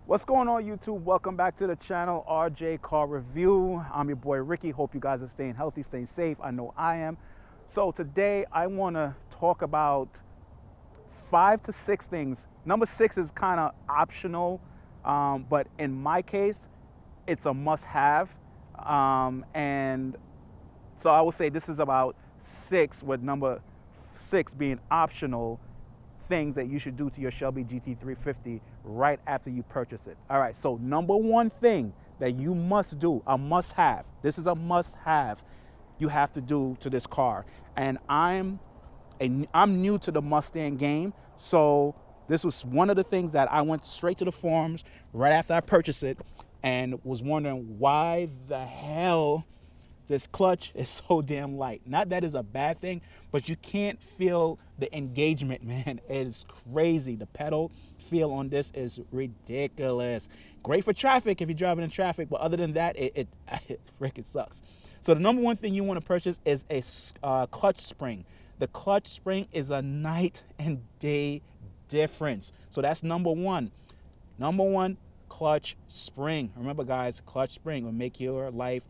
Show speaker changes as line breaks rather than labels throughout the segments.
What's going on, YouTube? Welcome back to the channel, RJ Car Review. I'm your boy Ricky. Hope you guys are staying healthy, staying safe. I know I am. So today I want to talk about 5 to 6 things. Number 6 is kind of optional, but in my case, it's a must-have. And so I will say this is about 6, with number 6 being optional things that you should do to your Shelby GT350 right after you purchase it. All right, so number 1 thing that you must do, a must-have. This is a must-have you have to do to this car. And I'm new to the Mustang game, so this was one of the things that I went straight to the forums right after I purchased it and was wondering why the hell this clutch is so damn light. Not that is a bad thing, but you can't feel the engagement, man. It's crazy. The pedal feel on this is ridiculous. Great for traffic if you're driving in traffic, but other than that, it freaking sucks. So the number 1 thing you want to purchase is a clutch spring. The clutch spring is a night and day difference. So that's number 1. Number 1, clutch spring. Remember, guys, clutch spring will make your life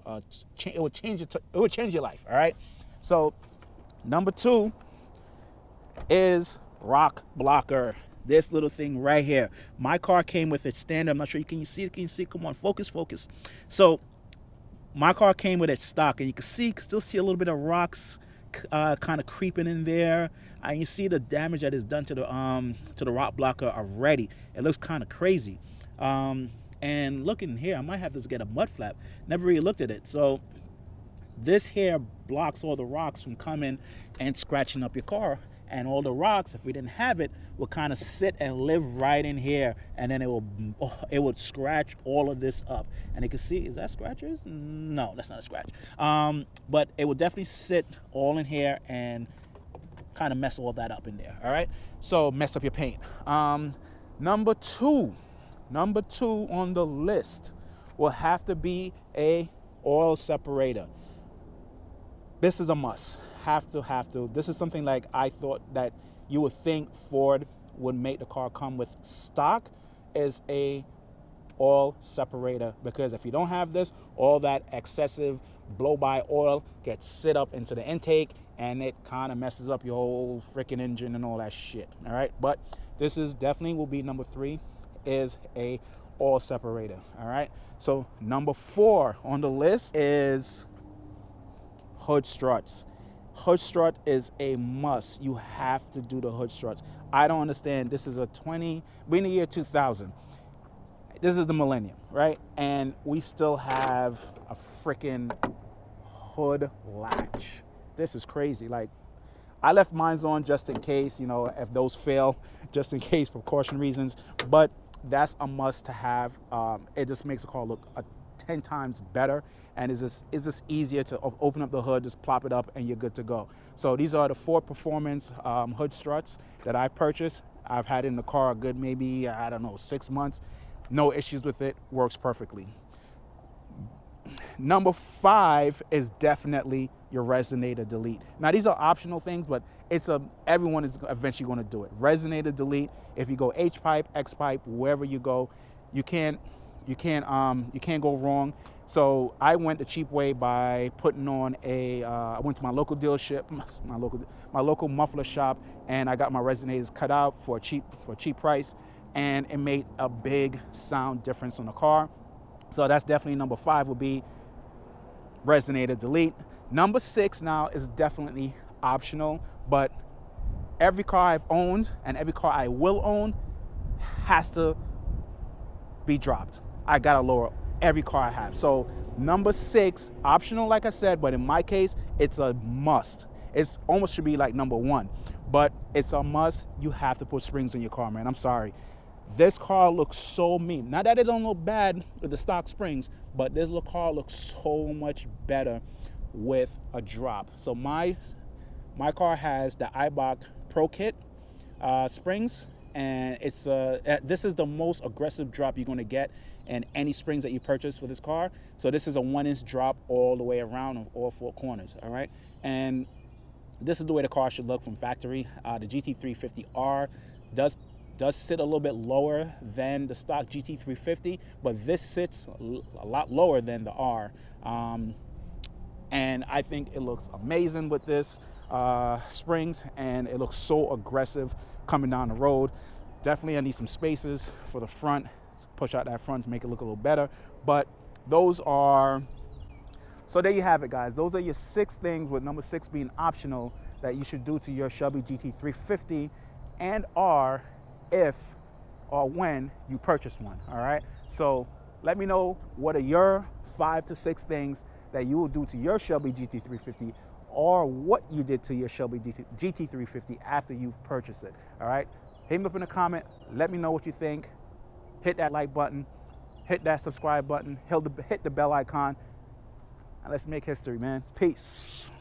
it will change your life. All right. So number 2 is rock blocker. This little thing right here. My car came with it standard. I'm not sure can you see it? Can you see? Come on, focus. So my car came with it stock, and you can still see a little bit of rocks kind of creeping in there. And you see the damage that is done to the rock blocker already. It looks kind of crazy. And looking here, I might have to get a mud flap. Never really looked at it. So this here blocks all the rocks from coming and scratching up your car. And all the rocks, if we didn't have it, will kind of sit and live right in here, and then it would scratch all of this up. And you can see, is that scratches? No, that's not a scratch. But it will definitely sit all in here and kind of mess all that up in there. All right, so mess up your paint. Number two on the list will have to be a oil separator. This is a must. Have to. This is something like I thought that you would think Ford would make the car come with stock, is a oil separator, because if you don't have this, all that excessive blow-by oil gets sit up into the intake, and it kind of messes up your whole freaking engine and all that shit. All right, but this is definitely will be number 3, is a oil separator. All right, so number 4 on the list is hood struts. Hood strut is a must. You have to do the hood struts. I don't understand. This is we're in the year 2000. This is the millennium, right? And we still have a freaking hood latch. This is crazy. Like, I left mine on just in case, if those fail, just in case, precaution reasons. But that's a must to have. It just makes the car look 10 times better, and it's just easier to open up the hood, just plop it up, and you're good to go. So these are the 4 performance hood struts that I purchased. I've had it in the car a good maybe, I don't know, 6 months. No issues with it. Works perfectly. Number 5 is definitely your Resonator Delete. Now, these are optional things, but everyone is eventually going to do it. Resonator Delete. If you go H-pipe, X-pipe, wherever you go, you can't go wrong. So I went the cheap way by putting on I went to my local dealership, my local muffler shop, and I got my resonators cut out for a cheap price, and it made a big sound difference on the car. So that's definitely number 5 will be Resonator Delete. Number 6 now is definitely optional, but every car I've owned and every car I will own has to be dropped. I gotta lower every car I have. So number 6, optional, like I said, but in my case, it's a must. It's almost should be like number 1, but it's a must. You have to put springs in your car, man. I'm sorry. This car looks so mean. Not that it don't look bad with the stock springs, but this little car looks so much better with a drop. So my car has the Ibach Pro Kit springs, and this is the most aggressive drop you're going to get in any springs that you purchase for this car. So this is a 1-inch drop all the way around of all 4 corners. All right, and this is the way the car should look from factory. The GT350R does does sit a little bit lower than the stock GT350, but this sits a lot lower than the R. And I think it looks amazing with this springs, and it looks so aggressive coming down the road. Definitely I need some spaces for the front to push out that front to make it look a little better. But those are, so there you have it, guys. Those are your 6 things, with number 6 being optional, that you should do to your Shelby GT350 and R if or when you purchase one. All right, so let me know what are your 5 to 6 things that you will do to your Shelby GT350, or what you did to your Shelby GT350 after you've purchased it. All right, hit me up in a comment, let me know what you think. Hit that like button, hit that subscribe button, hit the bell icon, and let's make history, man. Peace.